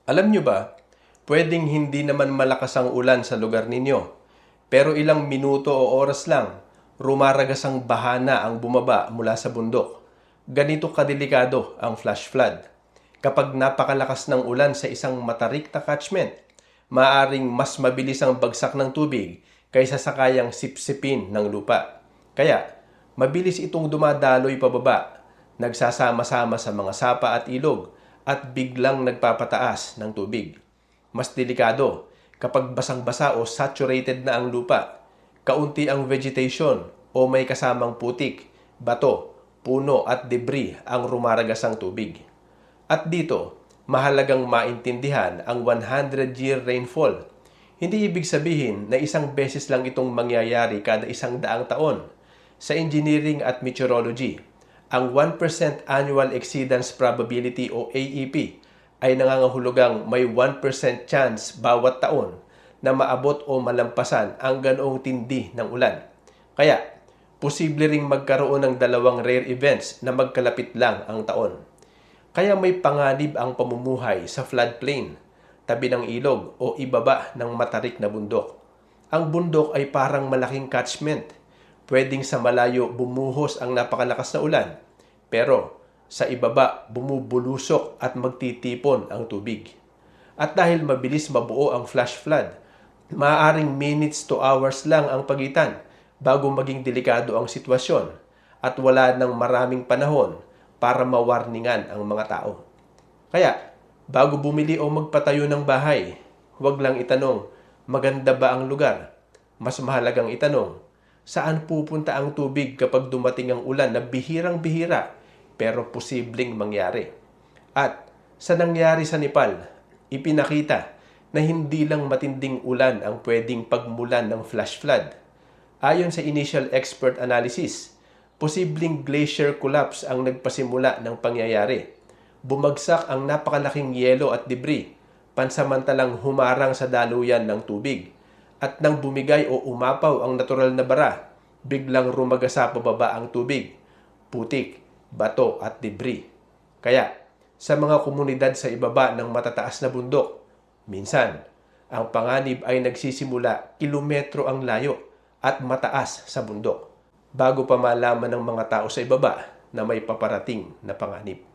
Alam nyo ba, pwedeng hindi naman malakas ang ulan sa lugar ninyo, pero ilang minuto o oras lang, rumaragas ang bahana ang bumaba mula sa bundok. Ganito kadelikado ang flash flood. Kapag napakalakas ng ulan sa isang matarik na catchment, maaring mas mabilis ang bagsak ng tubig kaysa sa kayang sipsipin ng lupa. Kaya, mabilis itong dumadaloy pababa, nagsasama-sama sa mga sapa at ilog, at biglang nagpapataas ng tubig. Mas delikado kapag basang-basa o saturated na ang lupa, kaunti ang vegetation o may kasamang putik, bato, puno at debris ang rumaragas ang tubig. At dito, mahalagang maintindihan ang 100-year rainfall. Hindi ibig sabihin na isang beses lang itong mangyayari kada 100 taon. Sa engineering at meteorology, ang 1% annual exceedance probability o AEP ay nangangahulugang may 1% chance bawat taon na maabot o malampasan ang ganoong tindi ng ulan. Kaya, posible ring magkaroon ng dalawang rare events na magkalapit lang ang taon. Kaya may panganib ang pamumuhay sa floodplain, tabi ng ilog o ibaba ng matarik na bundok. Ang bundok ay parang malaking catchment. Pwedeng sa malayo bumuhos ang napakalakas na ulan, pero sa ibaba bumubulusok at magtitipon ang tubig. At dahil mabilis mabuo ang flash flood, maaaring minutes to hours lang ang pagitan bago maging delikado ang sitwasyon at wala ng maraming panahon para mawarningan ang mga tao. Kaya, bago bumili o magpatayo ng bahay, huwag lang itanong, maganda ba ang lugar? Mas mahalagang itanong, saan pupunta ang tubig kapag dumating ang ulan na bihirang-bihira pero posibleng mangyari? At sa nangyari sa Nepal, ipinakita na hindi lang matinding ulan ang pwedeng pagmulan ng flash flood. Ayon sa initial expert analysis, posibleng glacier collapse ang nagpasimula ng pangyayari. Bumagsak ang napakalaking yelo at debris, pansamantalang humarang sa daluyan ng tubig. At nang bumigay o umapaw ang natural na bara, biglang rumagasa pababa ang tubig, putik, bato at debris. Kaya, sa mga komunidad sa ibaba ng matataas na bundok, minsan, ang panganib ay nagsisimula kilometro ang layo at mataas sa bundok, bago pa malaman ng mga tao sa ibaba na may paparating na panganib.